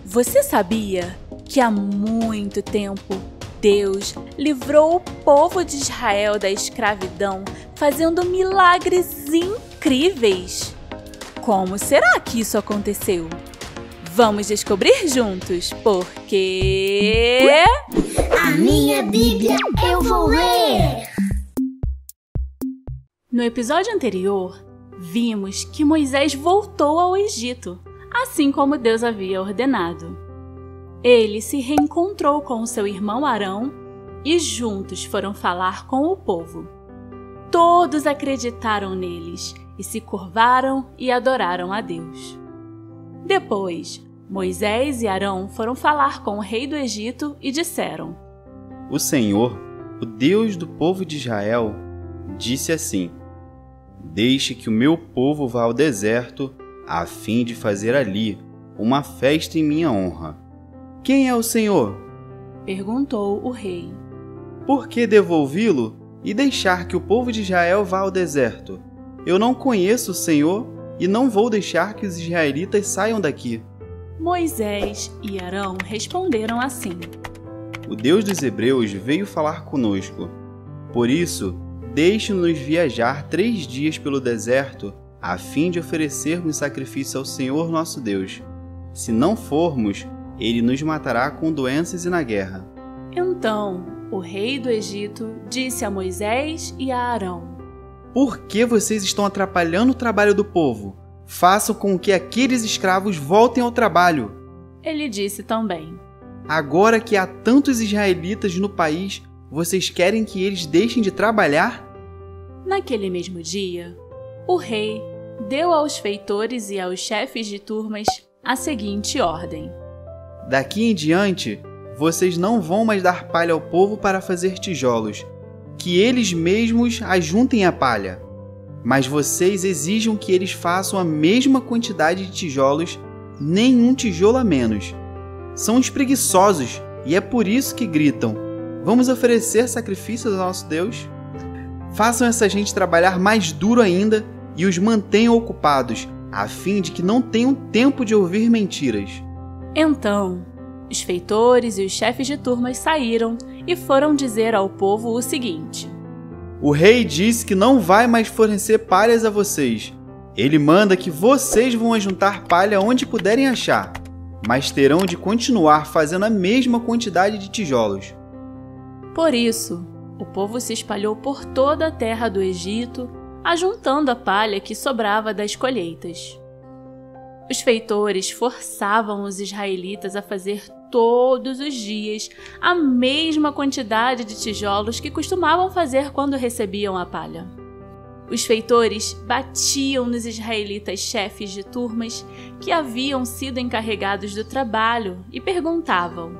Você sabia que há muito tempo Deus livrou o povo de Israel da escravidão fazendo milagres incríveis? Como será que isso aconteceu? Vamos descobrir juntos, porque... A minha Bíblia eu vou ler! No episódio anterior, vimos que Moisés voltou ao Egito, assim como Deus havia ordenado. Ele se reencontrou com seu irmão Arão e juntos foram falar com o povo. Todos acreditaram neles e se curvaram e adoraram a Deus. Depois, Moisés e Arão foram falar com o rei do Egito e disseram: O Senhor, o Deus do povo de Israel, disse assim: Deixe que o meu povo vá ao deserto, a fim de fazer ali uma festa em minha honra. Quem é o Senhor? Perguntou o rei. Por que devo ouvi-lo e deixar que o povo de Israel vá ao deserto? Eu não conheço o Senhor e não vou deixar que os israelitas saiam daqui. Moisés e Arão responderam assim: O Deus dos Hebreus veio falar conosco. Por isso, deixe-nos viajar 3 dias pelo deserto, a fim de oferecermos sacrifício ao Senhor nosso Deus. Se não formos, ele nos matará com doenças e na guerra. Então, o rei do Egito disse a Moisés e a Arão: Por que vocês estão atrapalhando o trabalho do povo? Façam com que aqueles escravos voltem ao trabalho. Ele disse também: Agora que há tantos israelitas no país, vocês querem que eles deixem de trabalhar? Naquele mesmo dia, o rei deu aos feitores e aos chefes de turmas a seguinte ordem: Daqui em diante, vocês não vão mais dar palha ao povo para fazer tijolos, que eles mesmos ajuntem a palha. Mas vocês exijam que eles façam a mesma quantidade de tijolos, nenhum tijolo a menos. São os preguiçosos e é por isso que gritam: Vamos oferecer sacrifícios ao nosso Deus? Façam essa gente trabalhar mais duro ainda e os mantenham ocupados, a fim de que não tenham tempo de ouvir mentiras. Então, os feitores e os chefes de turmas saíram e foram dizer ao povo o seguinte: O rei disse que não vai mais fornecer palhas a vocês. Ele manda que vocês vão ajuntar palha onde puderem achar, mas terão de continuar fazendo a mesma quantidade de tijolos. Por isso, o povo se espalhou por toda a terra do Egito, ajuntando a palha que sobrava das colheitas. Os feitores forçavam os israelitas a fazer todos os dias a mesma quantidade de tijolos que costumavam fazer quando recebiam a palha. Os feitores batiam nos israelitas chefes de turmas que haviam sido encarregados do trabalho e perguntavam: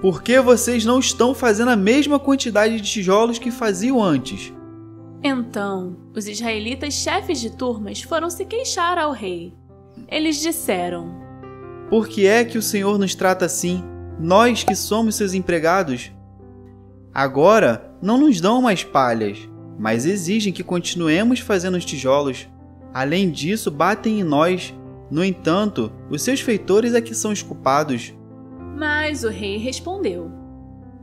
Por que vocês não estão fazendo a mesma quantidade de tijolos que faziam antes? Então, os israelitas chefes de turmas foram se queixar ao rei. Eles disseram: Por que é que o Senhor nos trata assim, nós que somos seus empregados? Agora não nos dão mais palhas, mas exigem que continuemos fazendo os tijolos. Além disso, batem em nós. No entanto, os seus feitores é que são os culpados. Mas o rei respondeu: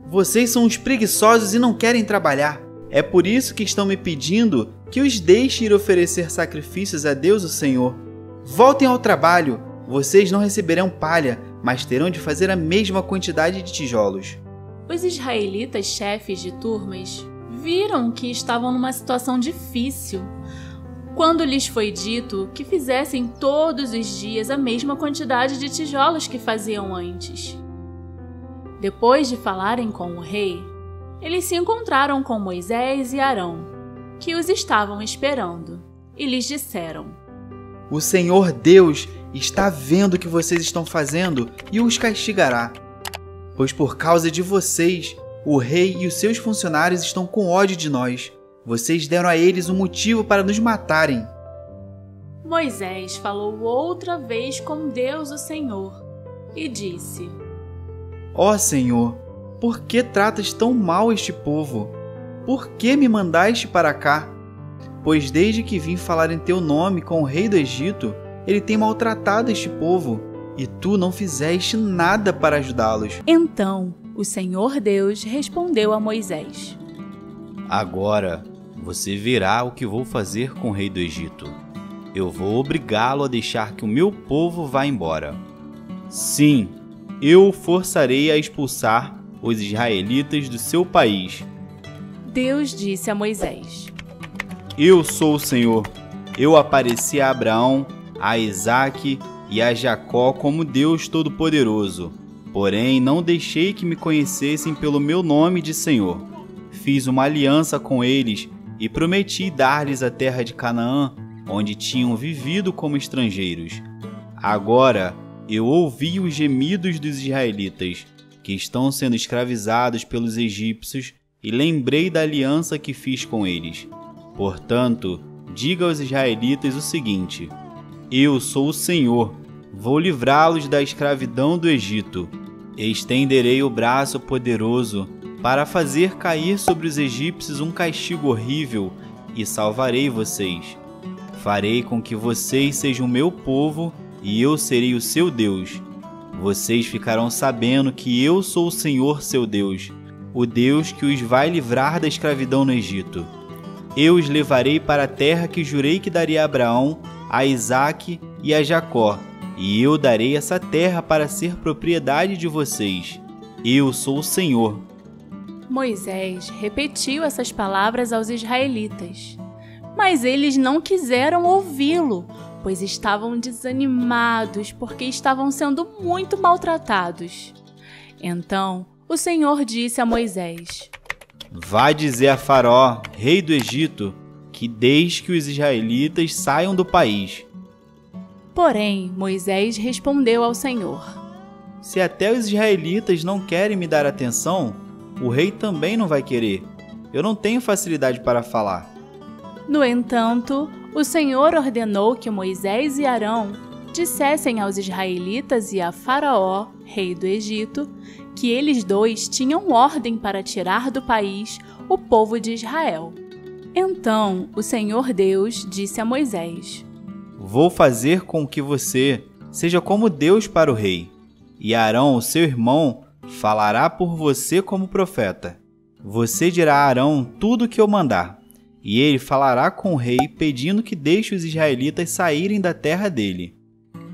Vocês são os preguiçosos e não querem trabalhar. É por isso que estão me pedindo que os deixe ir oferecer sacrifícios a Deus o Senhor. Voltem ao trabalho. Vocês não receberão palha, mas terão de fazer a mesma quantidade de tijolos. Os israelitas chefes de turmas viram que estavam numa situação difícil quando lhes foi dito que fizessem todos os dias a mesma quantidade de tijolos que faziam antes. Depois de falarem com o rei, eles se encontraram com Moisés e Arão, que os estavam esperando, e lhes disseram: O Senhor Deus está vendo o que vocês estão fazendo e os castigará. Pois por causa de vocês, o rei e os seus funcionários estão com ódio de nós. Vocês deram a eles um motivo para nos matarem. Moisés falou outra vez com Deus o Senhor e disse: Ó Senhor, por que tratas tão mal este povo? Por que me mandaste para cá? Pois desde que vim falar em teu nome com o rei do Egito, ele tem maltratado este povo, e tu não fizeste nada para ajudá-los. Então o Senhor Deus respondeu a Moisés: Agora você verá o que vou fazer com o rei do Egito. Eu vou obrigá-lo a deixar que o meu povo vá embora. Sim, eu o forçarei a expulsar os israelitas do seu país. Deus disse a Moisés: Eu sou o Senhor. Eu apareci a Abraão, a Isaque e a Jacó como Deus Todo-Poderoso. Porém, não deixei que me conhecessem pelo meu nome de Senhor. Fiz uma aliança com eles e prometi dar-lhes a terra de Canaã, onde tinham vivido como estrangeiros. Agora, eu ouvi os gemidos dos israelitas, que estão sendo escravizados pelos egípcios, e lembrei da aliança que fiz com eles. Portanto, diga aos israelitas o seguinte: Eu sou o Senhor, vou livrá-los da escravidão do Egito. Estenderei o braço poderoso para fazer cair sobre os egípcios um castigo horrível e salvarei vocês. Farei com que vocês sejam meu povo e eu serei o seu Deus. Vocês ficarão sabendo que eu sou o Senhor seu Deus, o Deus que os vai livrar da escravidão no Egito. Eu os levarei para a terra que jurei que daria a Abraão, a Isaque e a Jacó, e eu darei essa terra para ser propriedade de vocês. Eu sou o Senhor. Moisés repetiu essas palavras aos israelitas, mas eles não quiseram ouvi-lo, pois estavam desanimados porque estavam sendo muito maltratados. Então o Senhor disse a Moisés: Vá dizer a Faraó, rei do Egito, que deixe que os israelitas saiam do país. Porém, Moisés respondeu ao Senhor: Se até os israelitas não querem me dar atenção, o rei também não vai querer. Eu não tenho facilidade para falar. No entanto, o Senhor ordenou que Moisés e Arão dissessem aos israelitas e a Faraó, rei do Egito, que eles dois tinham ordem para tirar do país o povo de Israel. Então o Senhor Deus disse a Moisés: Vou fazer com que você seja como Deus para o rei, e Arão, o seu irmão, falará por você como profeta. Você dirá a Arão tudo o que eu mandar, e ele falará com o rei pedindo que deixe os israelitas saírem da terra dele.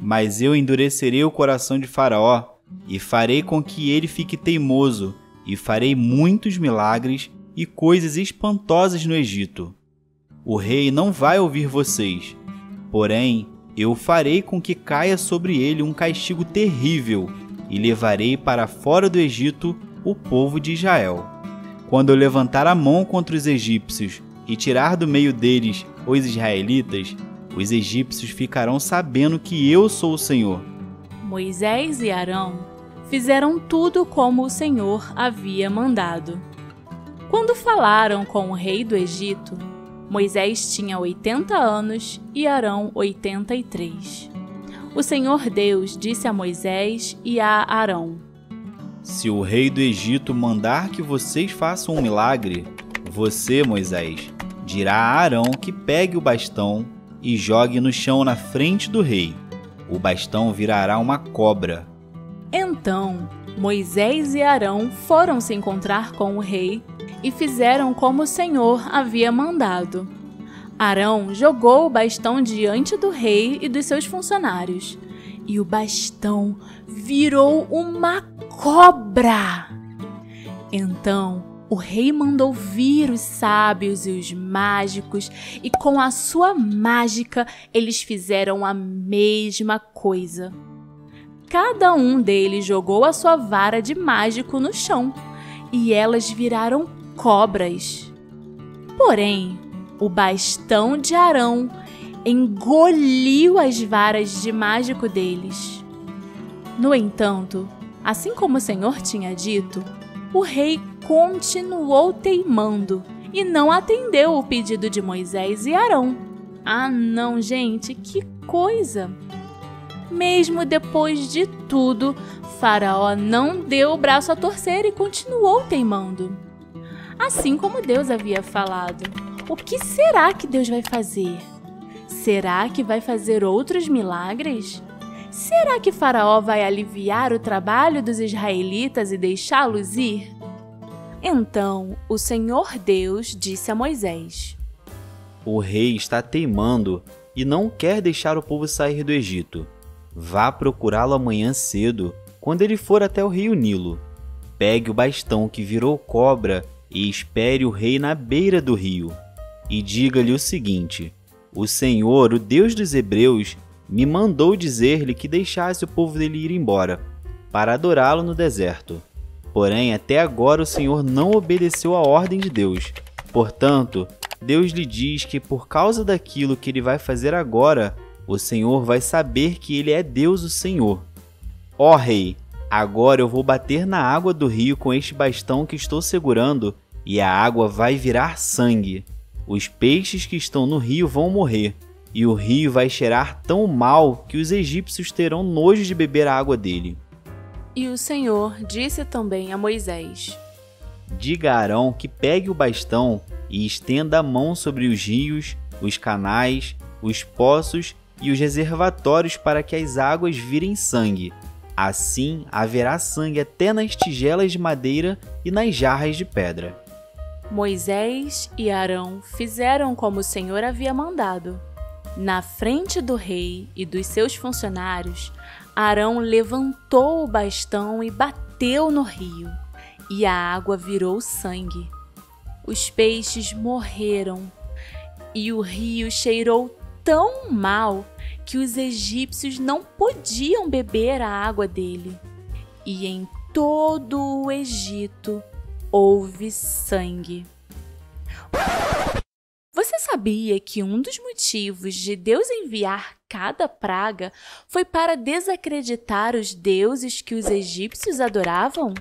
Mas eu endurecerei o coração de Faraó, e farei com que ele fique teimoso, e farei muitos milagres e coisas espantosas no Egito. O rei não vai ouvir vocês, porém eu farei com que caia sobre ele um castigo terrível, e levarei para fora do Egito o povo de Israel. Quando eu levantar a mão contra os egípcios e tirar do meio deles os israelitas, os egípcios ficarão sabendo que eu sou o Senhor. Moisés e Arão fizeram tudo como o Senhor havia mandado. Quando falaram com o rei do Egito, Moisés tinha 80 anos e Arão 83. O Senhor Deus disse a Moisés e a Arão: Se o rei do Egito mandar que vocês façam um milagre, você, Moisés, dirá a Arão que pegue o bastão e jogue no chão na frente do rei. O bastão virará uma cobra. Então Moisés e Arão foram se encontrar com o rei e fizeram como o Senhor havia mandado. Arão jogou o bastão diante do rei e dos seus funcionários, e o bastão virou uma cobra. Então o rei mandou vir os sábios e os mágicos, e com a sua mágica eles fizeram a mesma coisa. Cada um deles jogou a sua vara de mágico no chão, e elas viraram cobras. Porém, o bastão de Arão engoliu as varas de mágico deles. No entanto, assim como o Senhor tinha dito, o rei continuou teimando e não atendeu o pedido de Moisés e Arão. Ah, não, gente, que coisa! Mesmo depois de tudo, Faraó não deu o braço a torcer e continuou teimando. Assim como Deus havia falado. O que será que Deus vai fazer? Será que vai fazer outros milagres? será que Faraó vai aliviar o trabalho dos israelitas e deixá-los ir? Então o Senhor Deus disse a Moisés: O rei está teimando e não quer deixar o povo sair do Egito. Vá procurá-lo amanhã cedo, quando ele for até o rio Nilo. Pegue o bastão que virou cobra e espere o rei na beira do rio. E diga-lhe o seguinte: o Senhor, o Deus dos Hebreus, me mandou dizer-lhe que deixasse o povo dele ir embora, para adorá-lo no deserto. Porém, até agora o Senhor não obedeceu à ordem de Deus. Portanto, Deus lhe diz que por causa daquilo que ele vai fazer agora, o Senhor vai saber que ele é Deus, o Senhor. Ó rei, agora eu vou bater na água do rio com este bastão que estou segurando, e a água vai virar sangue. Os peixes que estão no rio vão morrer, e o rio vai cheirar tão mal que os egípcios terão nojo de beber a água dele. E o Senhor disse também a Moisés: Diga a Arão que pegue o bastão e estenda a mão sobre os rios, os canais, os poços e os reservatórios para que as águas virem sangue. Assim haverá sangue até nas tigelas de madeira e nas jarras de pedra. Moisés e Arão fizeram como o Senhor havia mandado. Na frente do rei e dos seus funcionários, Arão levantou o bastão e bateu no rio, e a água virou sangue. Os peixes morreram, e o rio cheirou tão mal que os egípcios não podiam beber a água dele. E em todo o Egito houve sangue. Você sabia que um dos motivos de Deus enviar cada praga foi para desacreditar os deuses que os egípcios adoravam?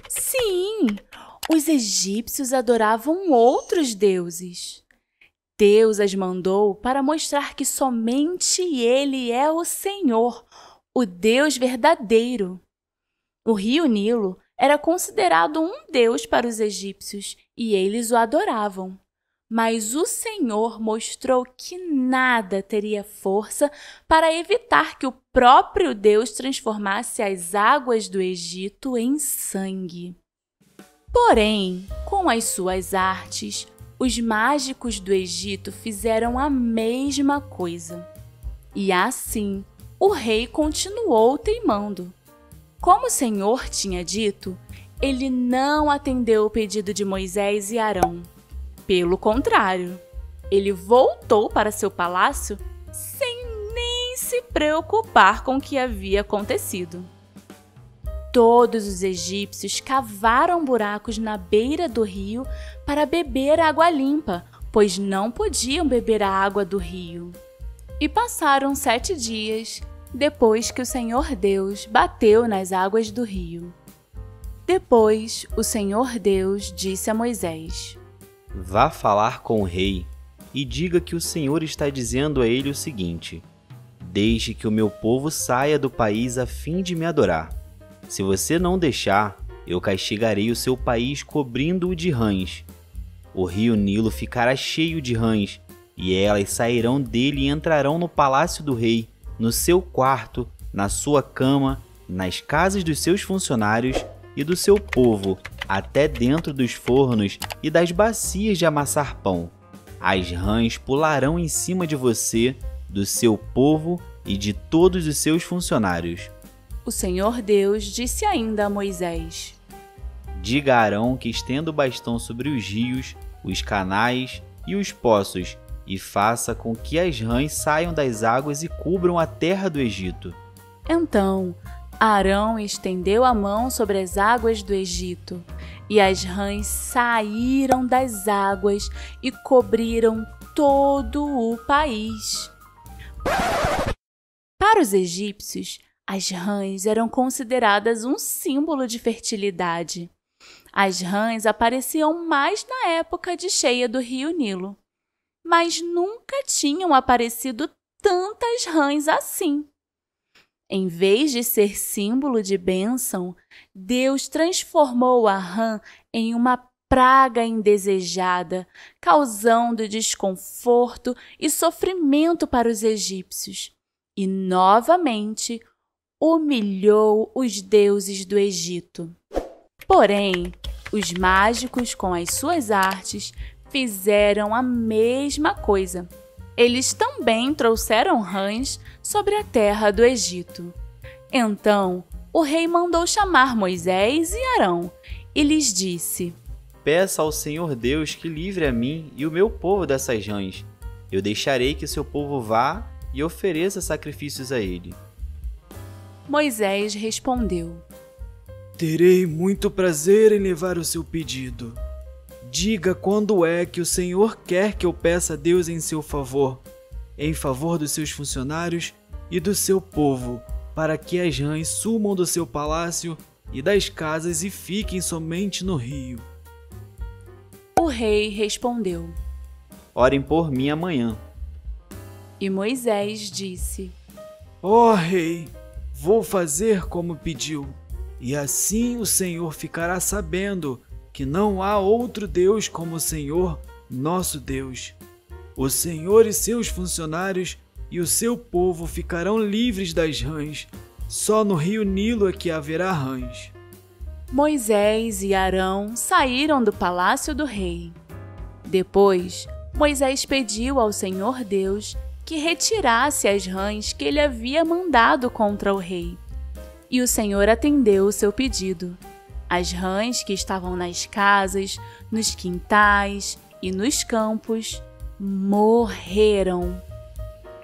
Sim, os egípcios adoravam outros deuses. Deus as mandou para mostrar que somente Ele é o Senhor, o Deus verdadeiro. O rio Nilo era considerado um deus para os egípcios e eles o adoravam. Mas o Senhor mostrou que nada teria força para evitar que o próprio Deus transformasse as águas do Egito em sangue. Porém, com as suas artes, os mágicos do Egito fizeram a mesma coisa. E assim, o rei continuou teimando. Como o Senhor tinha dito, ele não atendeu o pedido de Moisés e Arão. Pelo contrário, ele voltou para seu palácio sem nem se preocupar com o que havia acontecido. Todos os egípcios cavaram buracos na beira do rio para beber água limpa, pois não podiam beber a água do rio. E passaram 7 dias depois que o Senhor Deus bateu nas águas do rio. Depois, o Senhor Deus disse a Moisés: Vá falar com o rei e diga que o Senhor está dizendo a ele o seguinte: Deixe que o meu povo saia do país a fim de me adorar. Se você não deixar, eu castigarei o seu país cobrindo-o de rãs. O rio Nilo ficará cheio de rãs, e elas sairão dele e entrarão no palácio do rei, no seu quarto, na sua cama, nas casas dos seus funcionários e do seu povo, até dentro dos fornos e das bacias de amassar pão. As rãs pularão em cima de você, do seu povo e de todos os seus funcionários. O Senhor Deus disse ainda a Moisés: Diga a Arão que estenda o bastão sobre os rios, os canais e os poços, e faça com que as rãs saiam das águas e cubram a terra do Egito. Então, Arão estendeu a mão sobre as águas do Egito, e as rãs saíram das águas e cobriram todo o país. Para os egípcios, as rãs eram consideradas um símbolo de fertilidade. As rãs apareciam mais na época de cheia do rio Nilo, mas nunca tinham aparecido tantas rãs assim. Em vez de ser símbolo de bênção, Deus transformou a rã em uma praga indesejada, causando desconforto e sofrimento para os egípcios. E, novamente, humilhou os deuses do Egito. Porém, os mágicos, com as suas artes, fizeram a mesma coisa. Eles também trouxeram rãs sobre a terra do Egito. Então, o rei mandou chamar Moisés e Arão e lhes disse: Peça ao Senhor Deus que livre a mim e o meu povo dessas rãs. Eu deixarei que seu povo vá e ofereça sacrifícios a ele. Moisés respondeu: Terei muito prazer em levar o seu pedido. Diga quando é que o Senhor quer que eu peça a Deus em seu favor, em favor dos seus funcionários e do seu povo, para que as rãs sumam do seu palácio e das casas e fiquem somente no rio. O rei respondeu: Orem por mim amanhã. E Moisés disse: Ó rei, vou fazer como pediu, e assim o Senhor ficará sabendo que não há outro Deus como o Senhor, nosso Deus. O Senhor e seus funcionários e o seu povo ficarão livres das rãs. Só no rio Nilo é que haverá rãs. Moisés e Arão saíram do palácio do rei. Depois, Moisés pediu ao Senhor Deus que retirasse as rãs que ele havia mandado contra o rei. E o Senhor atendeu o seu pedido. As rãs que estavam nas casas, nos quintais e nos campos morreram.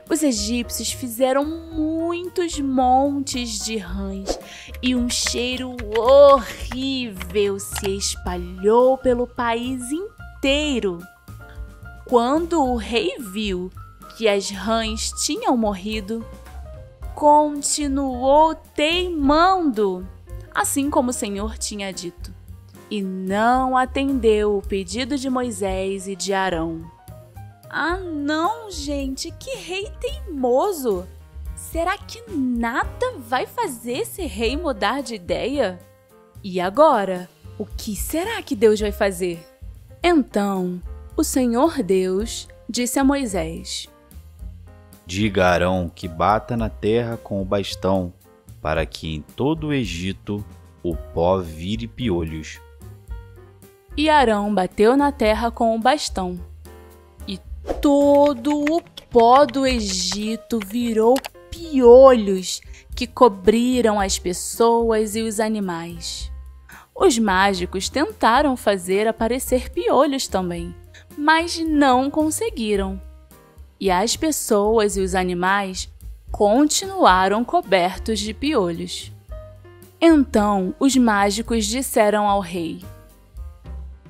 Os egípcios fizeram muitos montes de rãs e um cheiro horrível se espalhou pelo país inteiro. Quando o rei viu que as rãs tinham morrido, continuou teimando, assim como o Senhor tinha dito, e não atendeu o pedido de Moisés e de Arão. Ah, não, gente, que rei teimoso! Será que nada vai fazer esse rei mudar de ideia? E agora, o que será que Deus vai fazer? Então, o Senhor Deus disse a Moisés: Diga a Arão que bata na terra com o bastão, para que em todo o Egito o pó vire piolhos. E Arão bateu na terra com o bastão, e todo o pó do Egito virou piolhos que cobriram as pessoas e os animais. Os mágicos tentaram fazer aparecer piolhos também, mas não conseguiram. E as pessoas e os animais continuaram cobertos de piolhos. Então os mágicos disseram ao rei: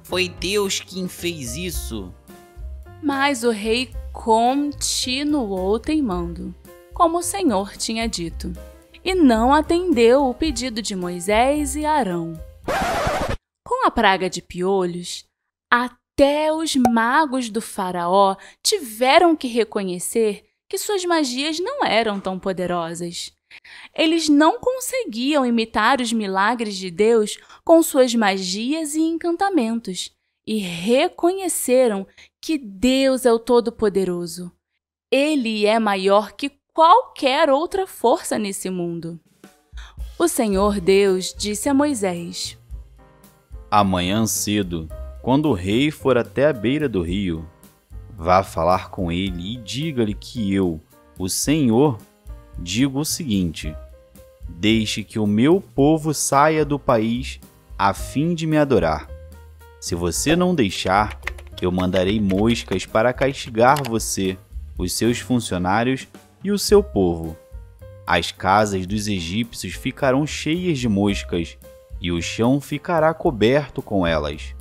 Foi Deus quem fez isso. Mas o rei continuou teimando, como o Senhor tinha dito, e não atendeu o pedido de Moisés e Arão. Com a praga de piolhos, até os magos do faraó tiveram que reconhecer que suas magias não eram tão poderosas. Eles não conseguiam imitar os milagres de Deus com suas magias e encantamentos, e reconheceram que Deus é o Todo-Poderoso. Ele é maior que qualquer outra força nesse mundo. O Senhor Deus disse a Moisés: Amanhã cedo, quando o rei for até a beira do rio, vá falar com ele e diga-lhe que eu, o Senhor, digo o seguinte: deixe que o meu povo saia do país a fim de me adorar. Se você não deixar, eu mandarei moscas para castigar você, os seus funcionários e o seu povo. As casas dos egípcios ficarão cheias de moscas e o chão ficará coberto com elas.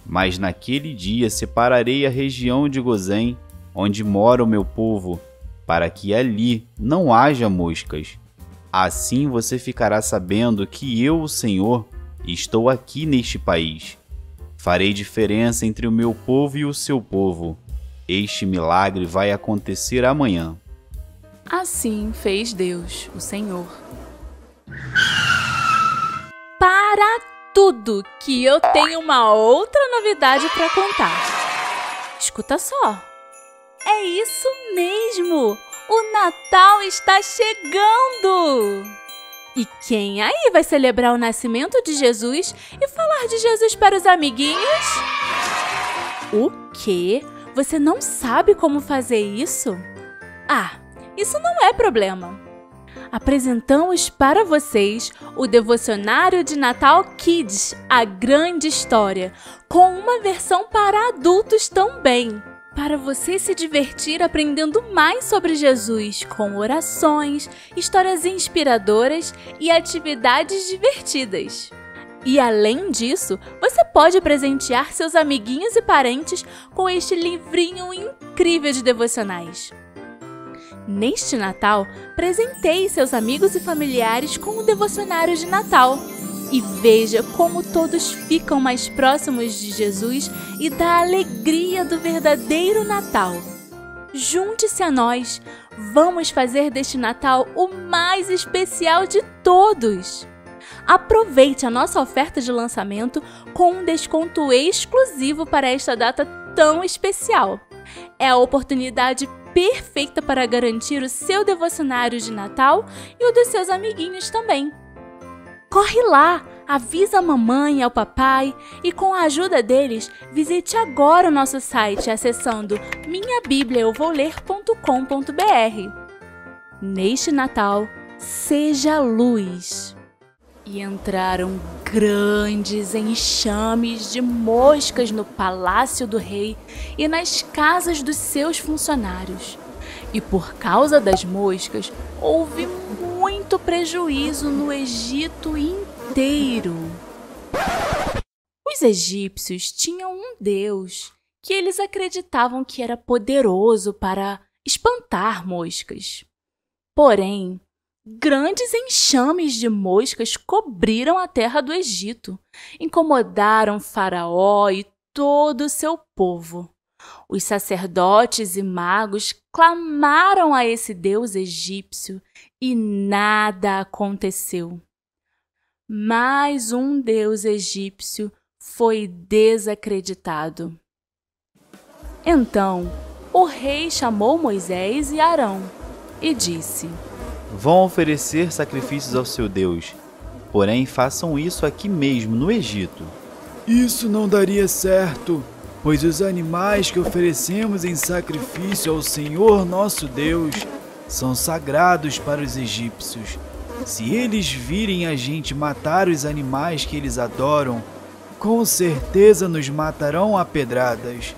Mas naquele dia separarei a região de Gozém, onde mora o meu povo, para que ali não haja moscas. Assim você ficará sabendo que eu, o Senhor, estou aqui neste país. Farei diferença entre o meu povo e o seu povo. Este milagre vai acontecer amanhã. Assim fez Deus, o Senhor. Para tudo, que eu tenho uma outra novidade para contar. Escuta só. É isso mesmo! O Natal está chegando! E quem aí vai celebrar o nascimento de Jesus e falar de Jesus para os amiguinhos? O quê? Você não sabe como fazer isso? Ah, isso não é problema. Apresentamos para vocês o Devocionário de Natal Kids, a grande história, com uma versão para adultos também, para você se divertir aprendendo mais sobre Jesus, com orações, histórias inspiradoras e atividades divertidas. E além disso, você pode presentear seus amiguinhos e parentes com este livrinho incrível de devocionais. Neste Natal, presenteie seus amigos e familiares com o Devocionário de Natal e veja como todos ficam mais próximos de Jesus e da alegria do verdadeiro Natal. Junte-se a nós, vamos fazer deste Natal o mais especial de todos! Aproveite a nossa oferta de lançamento com um desconto exclusivo para esta data tão especial. É a oportunidade perfeita para garantir o seu devocionário de Natal e o dos seus amiguinhos também. Corre lá, avisa a mamãe e ao papai e com a ajuda deles, visite agora o nosso site acessando minhabibliaeuvoluler.com.br. Neste Natal, seja luz. E entraram grandes enxames de moscas no palácio do rei e nas casas dos seus funcionários. E por causa das moscas, houve muito prejuízo no Egito inteiro. Os egípcios tinham um deus que eles acreditavam que era poderoso para espantar moscas. Porém, grandes enxames de moscas cobriram a terra do Egito, incomodaram Faraó e todo o seu povo. Os sacerdotes e magos clamaram a esse deus egípcio e nada aconteceu. Mais um deus egípcio foi desacreditado. Então, o rei chamou Moisés e Arão e disse: Vão oferecer sacrifícios ao seu Deus, porém façam isso aqui mesmo, no Egito. Isso não daria certo, pois os animais que oferecemos em sacrifício ao Senhor nosso Deus são sagrados para os egípcios. Se eles virem a gente matar os animais que eles adoram, com certeza nos matarão a pedradas.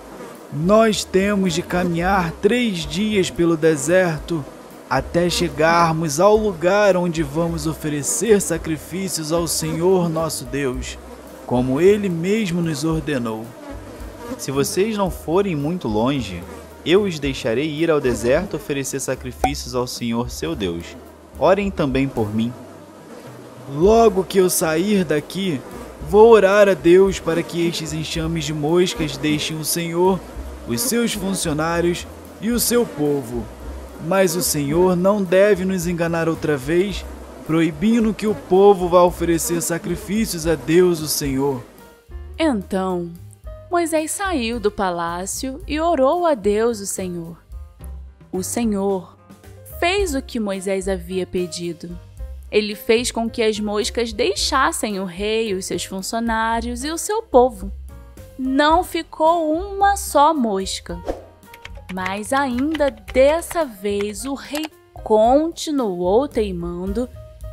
Nós temos de caminhar 3 dias pelo deserto até chegarmos ao lugar onde vamos oferecer sacrifícios ao Senhor nosso Deus, como Ele mesmo nos ordenou. Se vocês não forem muito longe, eu os deixarei ir ao deserto oferecer sacrifícios ao Senhor seu Deus. Orem também por mim. Logo que eu sair daqui, vou orar a Deus para que estes enxames de moscas deixem o Senhor, os seus funcionários e o seu povo. Mas o Senhor não deve nos enganar outra vez, proibindo que o povo vá oferecer sacrifícios a Deus, o Senhor. Então, Moisés saiu do palácio e orou a Deus, o Senhor. O Senhor fez o que Moisés havia pedido. Ele fez com que as moscas deixassem o rei, os seus funcionários e o seu povo. Não ficou uma só mosca. Mas ainda dessa vez o rei continuou teimando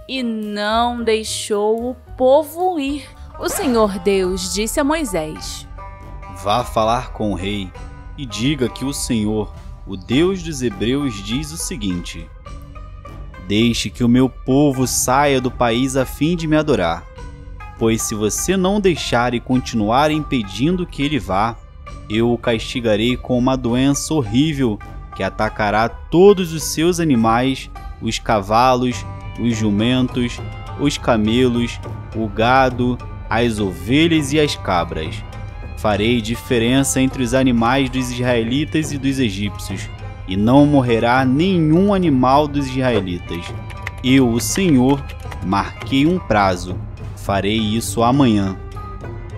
e não deixou o povo ir. O Senhor Deus disse a Moisés: Vá falar com o rei e diga que o Senhor, o Deus dos Hebreus, diz o seguinte: Deixe que o meu povo saia do país a fim de me adorar. Pois se você não deixar e continuar impedindo que ele vá, eu o castigarei com uma doença horrível que atacará todos os seus animais, os cavalos, os jumentos, os camelos, o gado, as ovelhas e as cabras. Farei diferença entre os animais dos israelitas e dos egípcios, e não morrerá nenhum animal dos israelitas. Eu, o Senhor, marquei um prazo. Farei isso amanhã.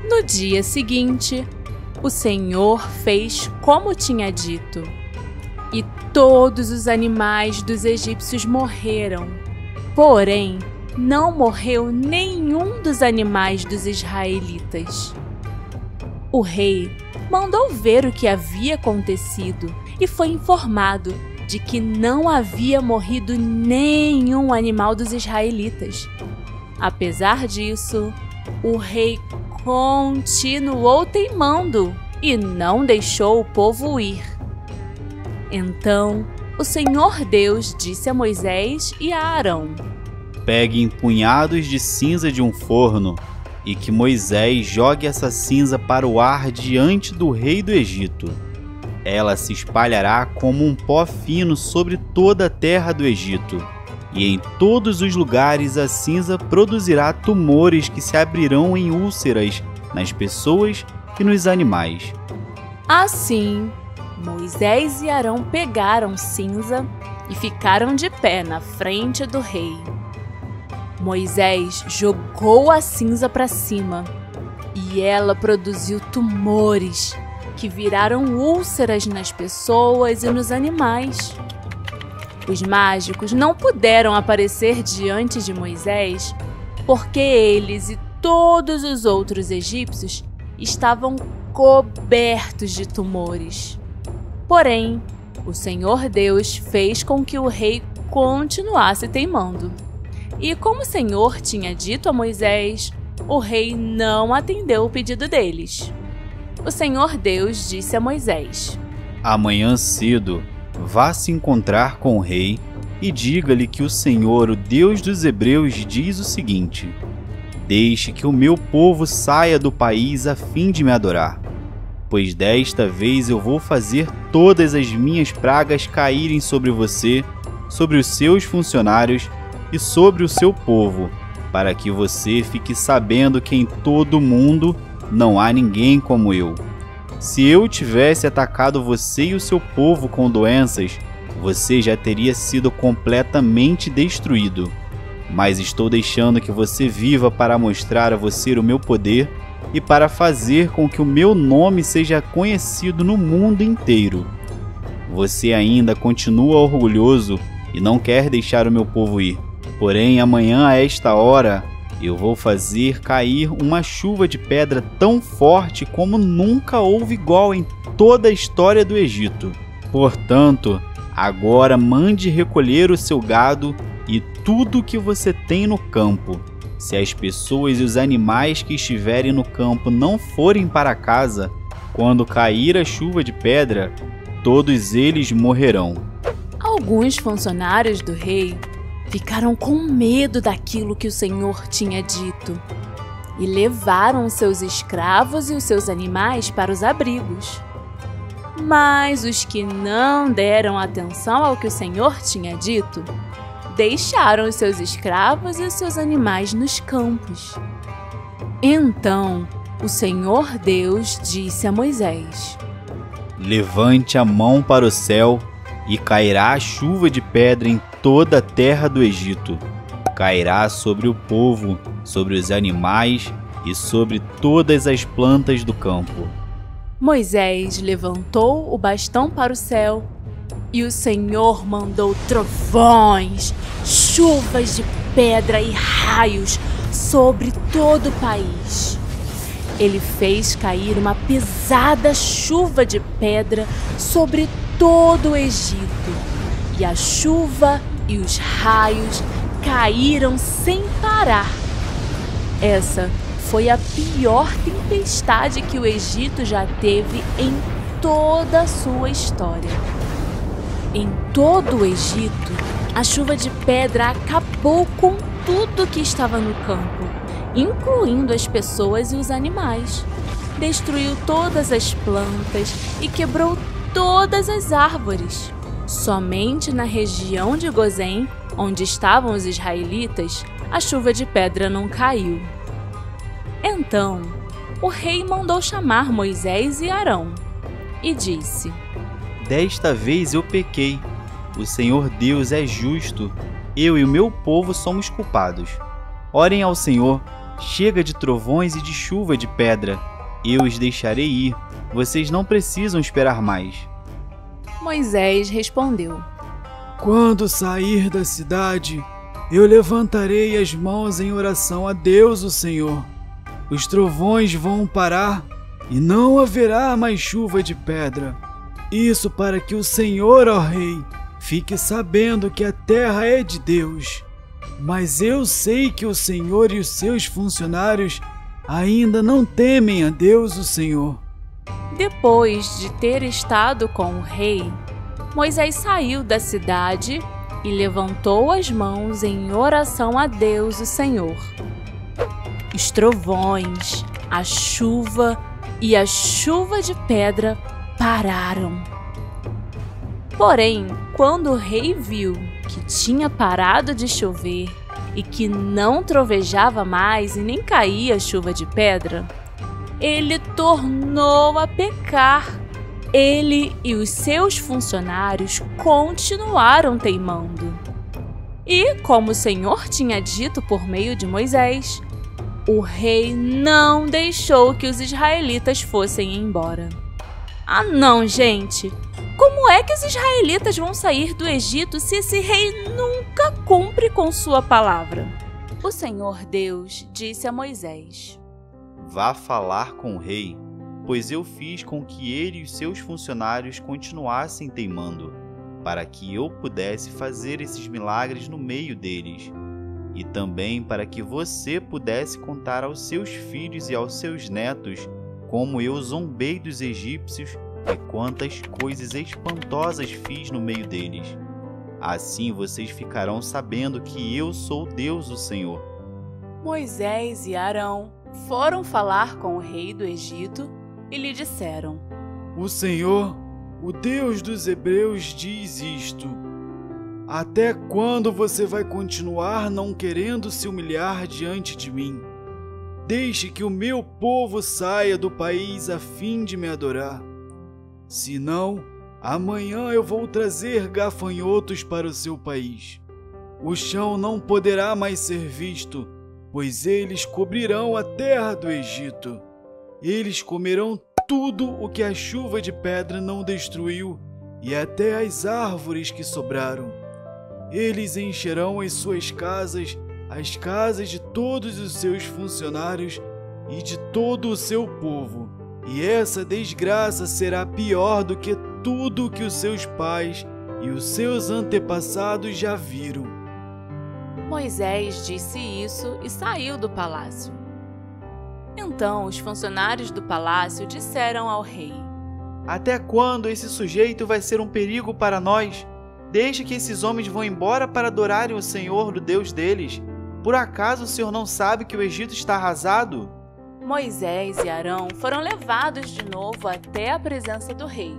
No dia seguinte, o Senhor fez como tinha dito, e todos os animais dos egípcios morreram. Porém, não morreu nenhum dos animais dos israelitas. O rei mandou ver o que havia acontecido e foi informado de que não havia morrido nenhum animal dos israelitas. Apesar disso, o rei continuou teimando e não deixou o povo ir. Então, o Senhor Deus disse a Moisés e a Arão: Peguem punhados de cinza de um forno e que Moisés jogue essa cinza para o ar diante do rei do Egito. Ela se espalhará como um pó fino sobre toda a terra do Egito, e em todos os lugares a cinza produzirá tumores que se abrirão em úlceras nas pessoas e nos animais. Assim, Moisés e Arão pegaram cinza e ficaram de pé na frente do rei. Moisés jogou a cinza para cima e ela produziu tumores que viraram úlceras nas pessoas e nos animais. Os mágicos não puderam aparecer diante de Moisés porque eles e todos os outros egípcios estavam cobertos de tumores. Porém, o Senhor Deus fez com que o rei continuasse teimando. E como o Senhor tinha dito a Moisés, o rei não atendeu o pedido deles. O Senhor Deus disse a Moisés: Amanhã cedo, vá se encontrar com o rei e diga-lhe que o Senhor, o Deus dos Hebreus, diz o seguinte: Deixe que o meu povo saia do país a fim de me adorar, pois desta vez eu vou fazer todas as minhas pragas caírem sobre você, sobre os seus funcionários e sobre o seu povo, para que você fique sabendo que em todo o mundo não há ninguém como eu. Se eu tivesse atacado você e o seu povo com doenças, você já teria sido completamente destruído. Mas estou deixando que você viva para mostrar a você o meu poder e para fazer com que o meu nome seja conhecido no mundo inteiro. Você ainda continua orgulhoso e não quer deixar o meu povo ir. Porém, amanhã a esta hora, eu vou fazer cair uma chuva de pedra tão forte como nunca houve igual em toda a história do Egito. Portanto, agora mande recolher o seu gado e tudo o que você tem no campo. Se as pessoas e os animais que estiverem no campo não forem para casa, quando cair a chuva de pedra, todos eles morrerão. Alguns funcionários do rei ficaram com medo daquilo que o Senhor tinha dito e levaram seus escravos e os seus animais para os abrigos. Mas os que não deram atenção ao que o Senhor tinha dito, deixaram os seus escravos e os seus animais nos campos. Então, o Senhor Deus disse a Moisés: Levante a mão para o céu e cairá a chuva de pedra em toda a terra do Egito. Cairá sobre o povo, sobre os animais e sobre todas as plantas do campo. Moisés levantou o bastão para o céu e o Senhor mandou trovões, chuvas de pedra e raios sobre todo o país. Ele fez cair uma pesada chuva de pedra sobre todo o Egito, e a chuva e os raios caíram sem parar. Essa foi a pior tempestade que o Egito já teve em toda a sua história. Em todo o Egito, a chuva de pedra acabou com tudo que estava no campo, incluindo as pessoas e os animais. Destruiu todas as plantas e quebrou todas as árvores. Somente na região de Gozém, onde estavam os israelitas, a chuva de pedra não caiu. Então, o rei mandou chamar Moisés e Arão e disse: Desta vez eu pequei. O Senhor Deus é justo. Eu e o meu povo somos culpados. Orem ao Senhor. Chega de trovões e de chuva de pedra. Eu os deixarei ir. Vocês não precisam esperar mais. Moisés respondeu: Quando sair da cidade, eu levantarei as mãos em oração a Deus, o Senhor. Os trovões vão parar e não haverá mais chuva de pedra. Isso para que o Senhor, ó Rei, fique sabendo que a terra é de Deus. Mas eu sei que o Senhor e os seus funcionários ainda não temem a Deus, o Senhor. Depois de ter estado com o rei, Moisés saiu da cidade e levantou as mãos em oração a Deus, o Senhor. Os trovões, a chuva e a chuva de pedra pararam. Porém, quando o rei viu que tinha parado de chover e que não trovejava mais e nem caía chuva de pedra, ele tornou a pecar. Ele e os seus funcionários continuaram teimando. E, como o Senhor tinha dito por meio de Moisés, o rei não deixou que os israelitas fossem embora. Ah não, gente! Como é que os israelitas vão sair do Egito se esse rei nunca cumpre com sua palavra? O Senhor Deus disse a Moisés: Vá falar com o rei, pois eu fiz com que ele e os seus funcionários continuassem teimando, para que eu pudesse fazer esses milagres no meio deles, e também para que você pudesse contar aos seus filhos e aos seus netos como eu zombei dos egípcios e quantas coisas espantosas fiz no meio deles. Assim vocês ficarão sabendo que eu sou Deus, o Senhor. Moisés e Arão foram falar com o rei do Egito e lhe disseram: O Senhor, o Deus dos Hebreus, diz isto: Até quando você vai continuar não querendo se humilhar diante de mim? Deixe que o meu povo saia do país a fim de me adorar. Senão, amanhã eu vou trazer gafanhotos para o seu país. O chão não poderá mais ser visto, pois eles cobrirão a terra do Egito. Eles comerão tudo o que a chuva de pedra não destruiu e até as árvores que sobraram. Eles encherão as suas casas, as casas de todos os seus funcionários e de todo o seu povo. E essa desgraça será pior do que tudo que os seus pais e os seus antepassados já viram. Moisés disse isso e saiu do palácio. Então os funcionários do palácio disseram ao rei: Até quando esse sujeito vai ser um perigo para nós? Deixe que esses homens vão embora para adorarem o Senhor, o Deus deles. Por acaso o Senhor não sabe que o Egito está arrasado? Moisés e Arão foram levados de novo até a presença do rei.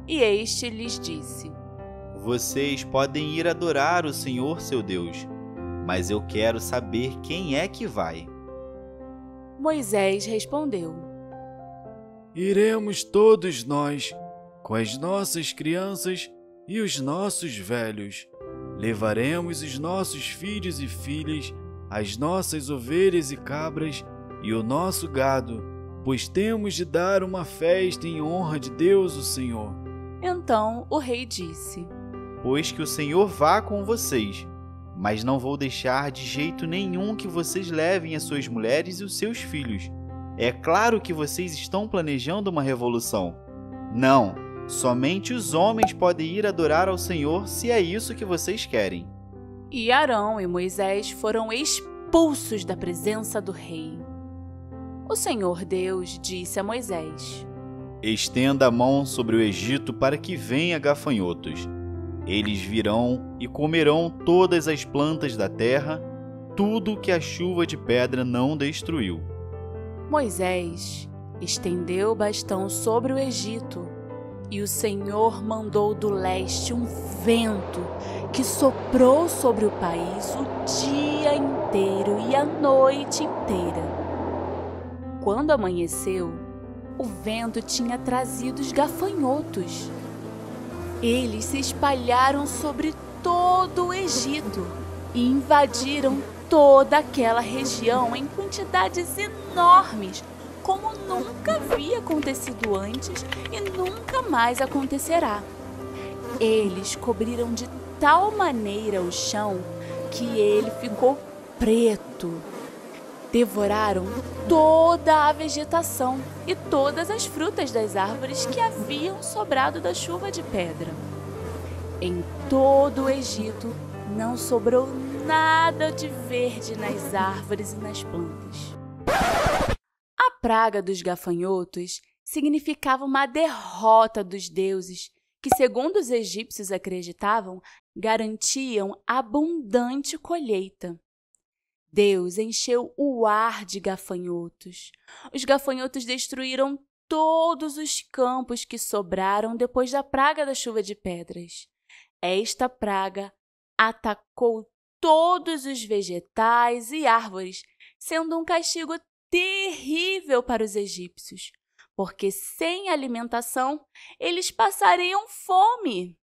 E este lhes disse: Vocês podem ir adorar o Senhor, seu Deus, mas eu quero saber quem é que vai. Moisés respondeu: Iremos todos nós, com as nossas crianças e os nossos velhos. Levaremos os nossos filhos e filhas, as nossas ovelhas e cabras e o nosso gado, pois temos de dar uma festa em honra de Deus, o Senhor. Então o rei disse: Pois que o Senhor vá com vocês, mas não vou deixar de jeito nenhum que vocês levem as suas mulheres e os seus filhos. É claro que vocês estão planejando uma revolução. Não, somente os homens podem ir adorar ao Senhor se é isso que vocês querem. E Arão e Moisés foram expulsos da presença do rei. O Senhor Deus disse a Moisés: Estenda a mão sobre o Egito para que venha gafanhotos. Eles virão e comerão todas as plantas da terra, tudo que a chuva de pedra não destruiu. Moisés estendeu o bastão sobre o Egito, e o Senhor mandou do leste um vento que soprou sobre o país o dia inteiro e a noite inteira. Quando amanheceu, o vento tinha trazido os gafanhotos. Eles se espalharam sobre todo o Egito e invadiram toda aquela região em quantidades enormes, como nunca havia acontecido antes e nunca mais acontecerá. Eles cobriram de tal maneira o chão que ele ficou preto. Devoraram toda a vegetação e todas as frutas das árvores que haviam sobrado da chuva de pedra. Em todo o Egito não sobrou nada de verde nas árvores e nas plantas. A praga dos gafanhotos significava uma derrota dos deuses que, segundo os egípcios acreditavam, garantiam abundante colheita. Deus encheu o ar de gafanhotos. Os gafanhotos destruíram todos os campos que sobraram depois da praga da chuva de pedras. Esta praga atacou todos os vegetais e árvores, sendo um castigo terrível para os egípcios, porque sem alimentação eles passariam fome.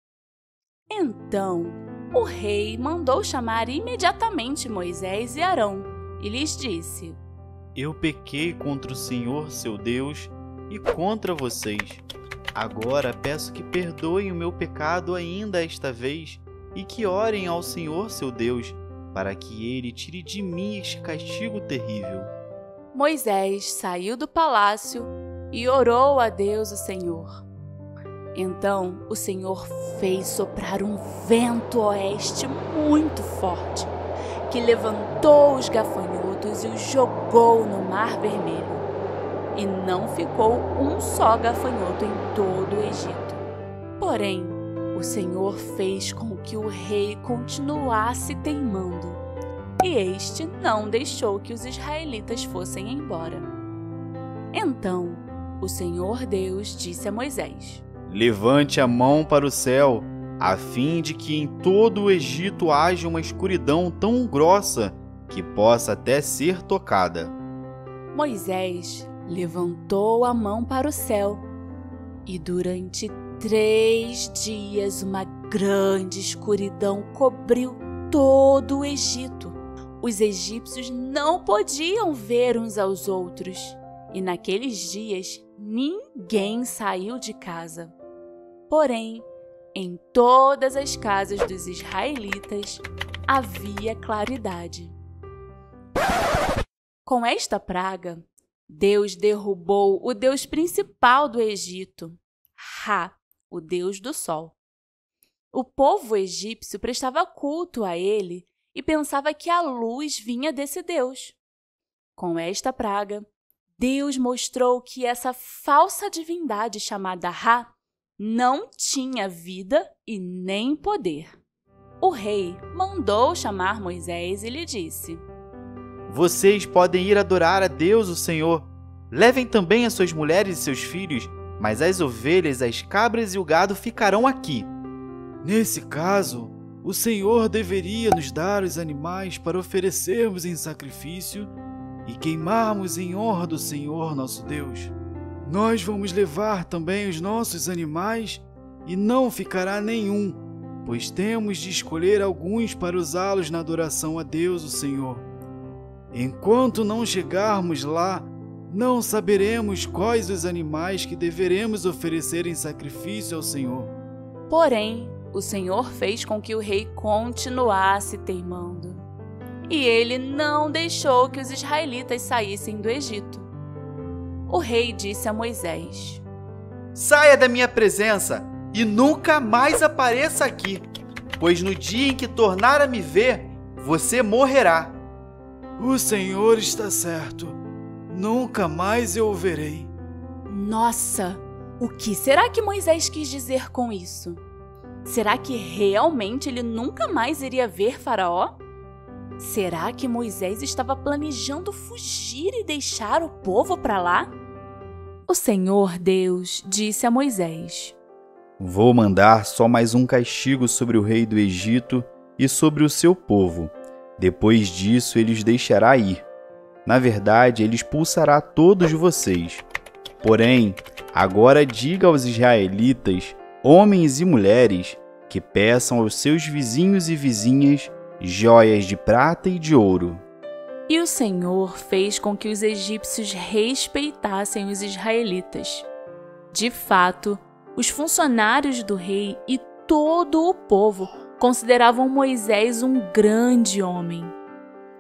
Então, o rei mandou chamar imediatamente Moisés e Arão e lhes disse: Eu pequei contra o Senhor, seu Deus, e contra vocês. Agora peço que perdoem o meu pecado ainda esta vez e que orem ao Senhor, seu Deus, para que ele tire de mim este castigo terrível. Moisés saiu do palácio e orou a Deus, o Senhor. Então o Senhor fez soprar um vento oeste muito forte, que levantou os gafanhotos e os jogou no Mar Vermelho. E não ficou um só gafanhoto em todo o Egito. Porém, o Senhor fez com que o rei continuasse teimando, e este não deixou que os israelitas fossem embora. Então, o Senhor Deus disse a Moisés: Levante a mão para o céu, a fim de que em todo o Egito haja uma escuridão tão grossa que possa até ser tocada. Moisés levantou a mão para o céu, e durante 3 dias uma grande escuridão cobriu todo o Egito. Os egípcios não podiam ver uns aos outros, e naqueles dias ninguém saiu de casa. Porém, em todas as casas dos israelitas havia claridade. Com esta praga, Deus derrubou o deus principal do Egito, Ra, o deus do sol. O povo egípcio prestava culto a ele e pensava que a luz vinha desse deus. Com esta praga, Deus mostrou que essa falsa divindade chamada Ra não tinha vida e nem poder. O rei mandou chamar Moisés e lhe disse: Vocês podem ir adorar a Deus, o Senhor. Levem também as suas mulheres e seus filhos, mas as ovelhas, as cabras e o gado ficarão aqui. Nesse caso, o Senhor deveria nos dar os animais para oferecermos em sacrifício e queimarmos em honra do Senhor nosso Deus. Nós vamos levar também os nossos animais e não ficará nenhum, pois temos de escolher alguns para usá-los na adoração a Deus, o Senhor. Enquanto não chegarmos lá, não saberemos quais os animais que deveremos oferecer em sacrifício ao Senhor. Porém, o Senhor fez com que o rei continuasse teimando, e ele não deixou que os israelitas saíssem do Egito. O rei disse a Moisés: Saia da minha presença e nunca mais apareça aqui, pois no dia em que tornar a me ver, você morrerá. O Senhor está certo. Nunca mais eu o verei. Nossa, o que será que Moisés quis dizer com isso? Será que realmente ele nunca mais iria ver Faraó? Será que Moisés estava planejando fugir e deixar o povo para lá? O Senhor Deus disse a Moisés: Vou mandar só mais um castigo sobre o rei do Egito e sobre o seu povo. Depois disso, ele os deixará ir. Na verdade, ele expulsará todos vocês. Porém, agora diga aos israelitas, homens e mulheres, que peçam aos seus vizinhos e vizinhas joias de prata e de ouro. E o Senhor fez com que os egípcios respeitassem os israelitas. De fato, os funcionários do rei e todo o povo consideravam Moisés um grande homem.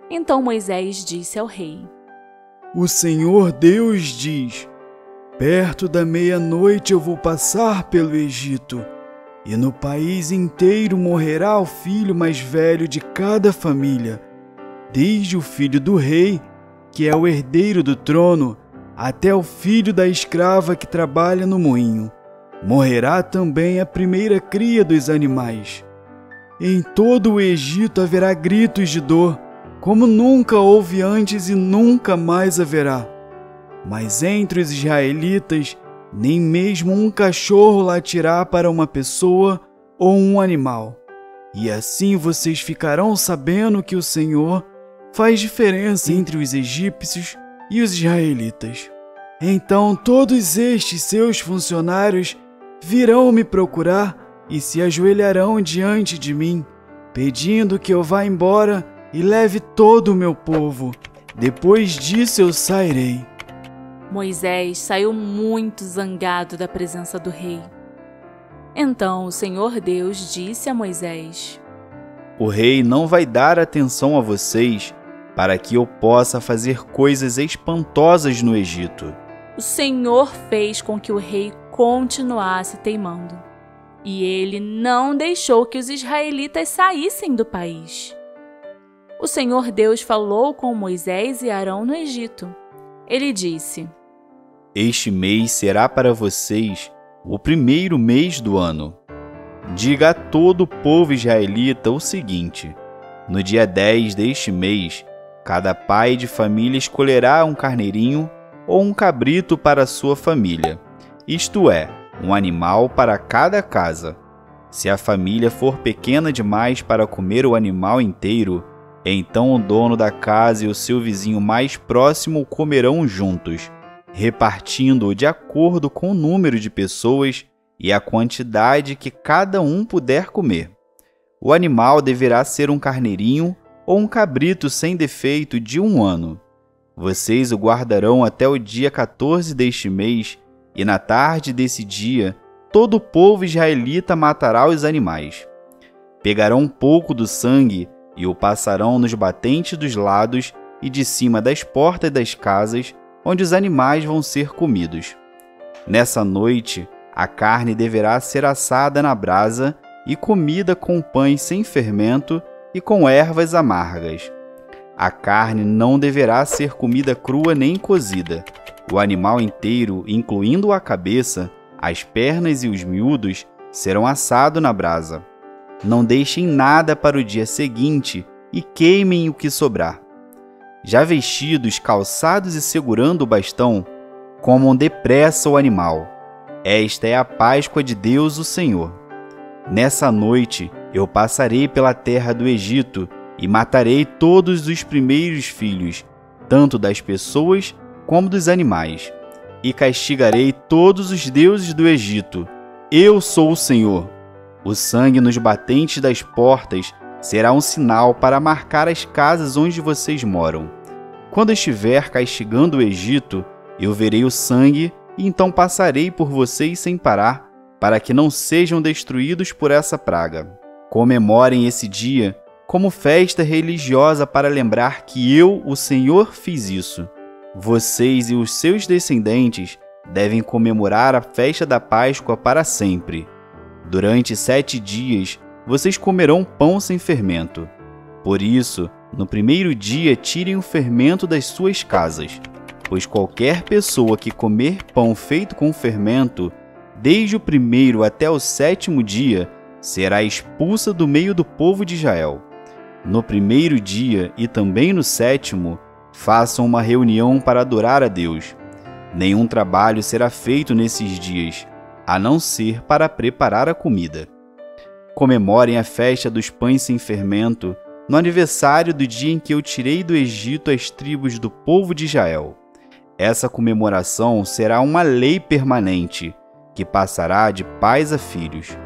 Então Moisés disse ao rei: O Senhor Deus diz: perto da meia-noite eu vou passar pelo Egito, e no país inteiro morrerá o filho mais velho de cada família, desde o filho do rei, que é o herdeiro do trono, até o filho da escrava que trabalha no moinho. Morrerá também a primeira cria dos animais. Em todo o Egito haverá gritos de dor, como nunca houve antes e nunca mais haverá. Mas entre os israelitas, nem mesmo um cachorro latirá para uma pessoa ou um animal. E assim vocês ficarão sabendo que o Senhor faz diferença entre os egípcios e os israelitas. Então todos estes seus funcionários virão me procurar e se ajoelharão diante de mim, pedindo que eu vá embora e leve todo o meu povo. Depois disso eu sairei. Moisés saiu muito zangado da presença do rei. Então o Senhor Deus disse a Moisés: O rei não vai dar atenção a vocês para que eu possa fazer coisas espantosas no Egito. O Senhor fez com que o rei continuasse teimando, e ele não deixou que os israelitas saíssem do país. O Senhor Deus falou com Moisés e Arão no Egito. Ele disse: Este mês será para vocês o primeiro mês do ano. Diga a todo o povo israelita o seguinte: no dia 10 deste mês, cada pai de família escolherá um carneirinho ou um cabrito para a sua família, isto é, um animal para cada casa. Se a família for pequena demais para comer o animal inteiro, então o dono da casa e o seu vizinho mais próximo o comerão juntos, repartindo-o de acordo com o número de pessoas e a quantidade que cada um puder comer. O animal deverá ser um carneirinho ou um cabrito sem defeito de 1 ano. Vocês o guardarão até o dia 14 deste mês, e na tarde desse dia, todo o povo israelita matará os animais. Pegarão um pouco do sangue e o passarão nos batentes dos lados e de cima das portas das casas, onde os animais vão ser comidos. Nessa noite, a carne deverá ser assada na brasa e comida com pães sem fermento e com ervas amargas. A carne não deverá ser comida crua nem cozida. O animal inteiro, incluindo a cabeça, as pernas e os miúdos, serão assados na brasa. Não deixem nada para o dia seguinte e queimem o que sobrar. Já vestidos, calçados e segurando o bastão, comam depressa o animal. Esta é a Páscoa de Deus, o Senhor. Nessa noite eu passarei pela terra do Egito e matarei todos os primeiros filhos, tanto das pessoas como dos animais, e castigarei todos os deuses do Egito. Eu sou o Senhor. O sangue nos batentes das portas será um sinal para marcar as casas onde vocês moram. Quando estiver castigando o Egito, eu verei o sangue e então passarei por vocês sem parar, para que não sejam destruídos por essa praga. Comemorem esse dia como festa religiosa para lembrar que eu, o Senhor, fiz isso. Vocês e os seus descendentes devem comemorar a festa da Páscoa para sempre. Durante 7 dias, vocês comerão pão sem fermento. Por isso, no primeiro dia, tirem o fermento das suas casas, pois qualquer pessoa que comer pão feito com fermento, desde o primeiro até o 7º dia, será expulsa do meio do povo de Israel. No primeiro dia e também no 7º, façam uma reunião para adorar a Deus. Nenhum trabalho será feito nesses dias, a não ser para preparar a comida. Comemorem a festa dos pães sem fermento no aniversário do dia em que eu tirei do Egito as tribos do povo de Israel. Essa comemoração será uma lei permanente, que passará de pais a filhos.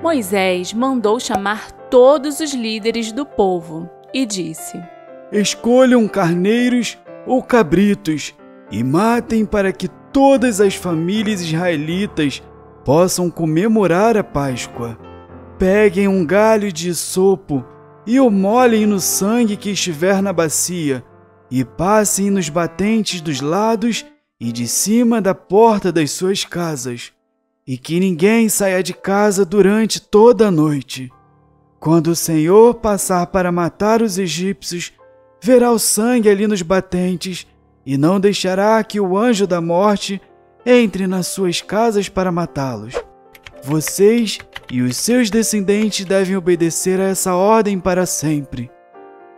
Moisés mandou chamar todos os líderes do povo e disse: Escolham carneiros ou cabritos e matem para que todas as famílias israelitas possam comemorar a Páscoa. peguem um galho de isopo e o molhem no sangue que estiver na bacia, e passem nos batentes dos lados e de cima da porta das suas casas, e que ninguém saia de casa durante toda a noite. Quando o Senhor passar para matar os egípcios, verá o sangue ali nos batentes, e não deixará que o anjo da morte entre nas suas casas para matá-los. Vocês e os seus descendentes devem obedecer a essa ordem para sempre.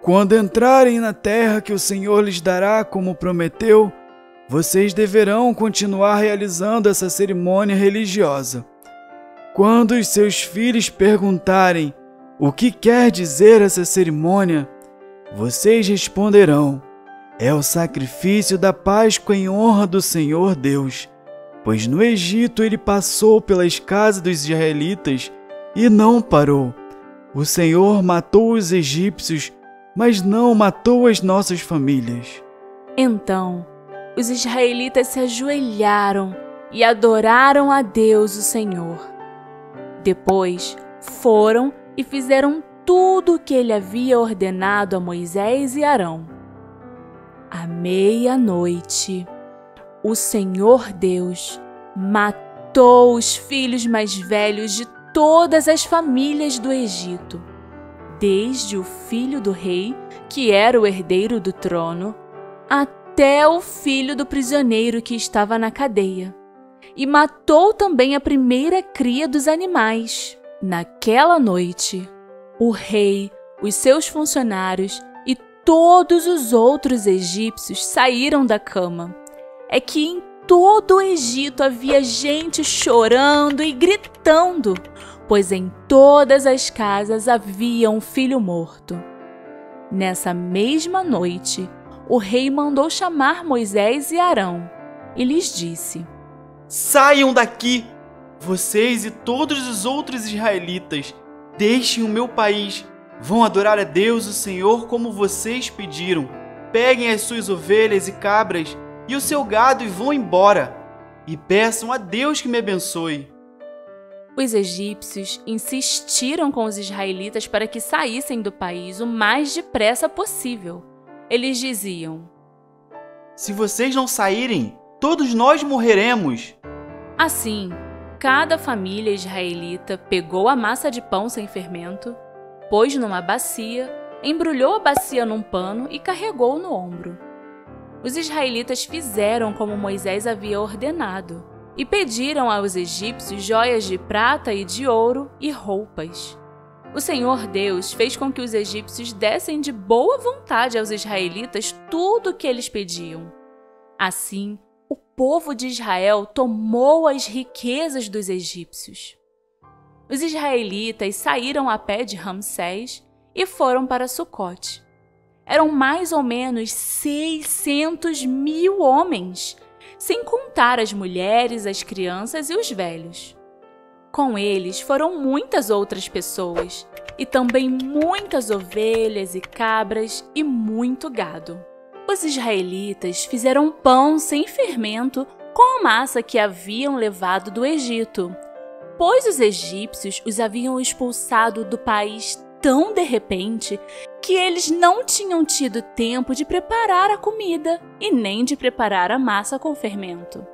Quando entrarem na terra que o Senhor lhes dará como prometeu, vocês deverão continuar realizando essa cerimônia religiosa. Quando os seus filhos perguntarem o que quer dizer essa cerimônia, vocês responderão: é o sacrifício da Páscoa em honra do Senhor Deus, pois no Egito ele passou pelas casas dos israelitas e não parou. O Senhor matou os egípcios, mas não matou as nossas famílias. Então, os israelitas se ajoelharam e adoraram a Deus, o Senhor. Depois, foram e fizeram tudo o que ele havia ordenado a Moisés e Arão. À meia-noite, o Senhor Deus matou os filhos mais velhos de todas as famílias do Egito, desde o filho do rei, que era o herdeiro do trono, até o filho do prisioneiro que estava na cadeia. E matou também a primeira cria dos animais. Naquela noite, o rei, os seus funcionários e todos os outros egípcios saíram da cama. É que em todo o Egito havia gente chorando e gritando, pois em todas as casas havia um filho morto. Nessa mesma noite, o rei mandou chamar Moisés e Arão e lhes disse: Saiam daqui, vocês e todos os outros israelitas. Deixem o meu país. Vão adorar a Deus, o Senhor, como vocês pediram. Peguem as suas ovelhas e cabras e o seu gado e vão embora. E peçam a Deus que me abençoe. Os egípcios insistiram com os israelitas para que saíssem do país o mais depressa possível. Eles diziam: Se vocês não saírem, todos nós morreremos. Assim, cada família israelita pegou a massa de pão sem fermento, pôs numa bacia, embrulhou a bacia num pano e carregou no ombro. Os israelitas fizeram como Moisés havia ordenado e pediram aos egípcios joias de prata e de ouro e roupas. O Senhor Deus fez com que os egípcios dessem de boa vontade aos israelitas tudo o que eles pediam. Assim, o povo de Israel tomou as riquezas dos egípcios. Os israelitas saíram a pé de Ramsés e foram para Sucote. Eram mais ou menos 600.000 homens, sem contar as mulheres, as crianças e os velhos. Com eles foram muitas outras pessoas, e também muitas ovelhas e cabras e muito gado. Os israelitas fizeram pão sem fermento com a massa que haviam levado do Egito, pois os egípcios os haviam expulsado do país tão de repente que eles não tinham tido tempo de preparar a comida e nem de preparar a massa com fermento.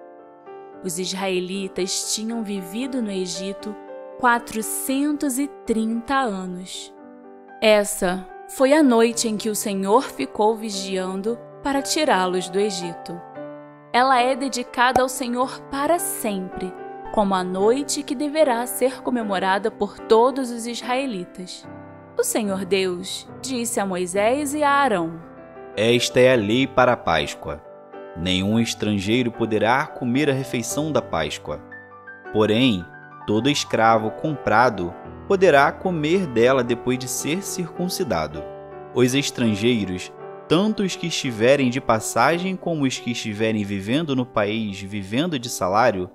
Os israelitas tinham vivido no Egito 430 anos. Essa foi a noite em que o Senhor ficou vigiando para tirá-los do Egito. Ela é dedicada ao Senhor para sempre, como a noite que deverá ser comemorada por todos os israelitas. O Senhor Deus disse a Moisés e a Arão: Esta é a lei para a Páscoa. Nenhum estrangeiro poderá comer a refeição da Páscoa. Porém, todo escravo comprado poderá comer dela depois de ser circuncidado. Os estrangeiros, tanto os que estiverem de passagem como os que estiverem vivendo no país vivendo de salário,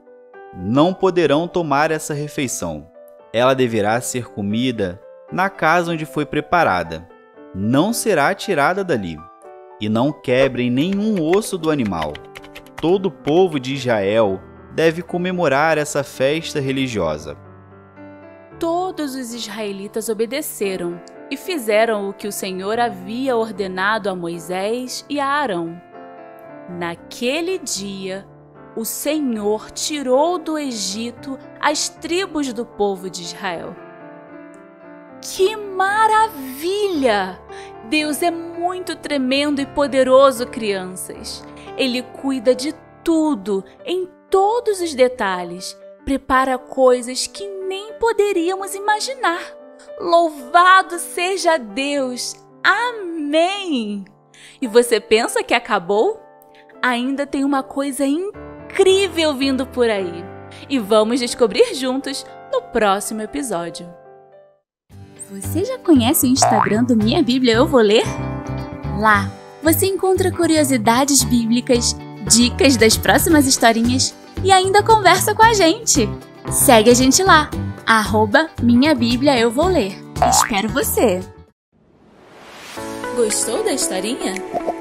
não poderão tomar essa refeição. Ela deverá ser comida na casa onde foi preparada. Não será tirada dali. E não quebrem nenhum osso do animal. Todo o povo de Israel deve comemorar essa festa religiosa. todos os israelitas obedeceram e fizeram o que o Senhor havia ordenado a Moisés e a Arão. Naquele dia, o Senhor tirou do Egito as tribos do povo de Israel. Que maravilha! Deus é muito tremendo e poderoso, crianças. Ele cuida de tudo, em todos os detalhes. Prepara coisas que nem poderíamos imaginar. Louvado seja Deus! Amém! E você pensa que acabou? Ainda tem uma coisa incrível vindo por aí. E vamos descobrir juntos no próximo episódio. Você já conhece o Instagram do Minha Bíblia Eu Vou Ler? Lá você encontra curiosidades bíblicas, dicas das próximas historinhas e ainda conversa com a gente. Segue a gente lá, @Minha Bíblia Eu Vou Ler. Espero você! Gostou da historinha?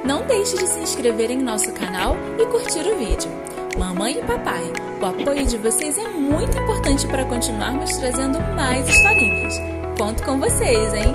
Não deixe de se inscrever em nosso canal e curtir o vídeo. Mamãe e papai, o apoio de vocês é muito importante para continuarmos trazendo mais historinhas. Conto com vocês, hein?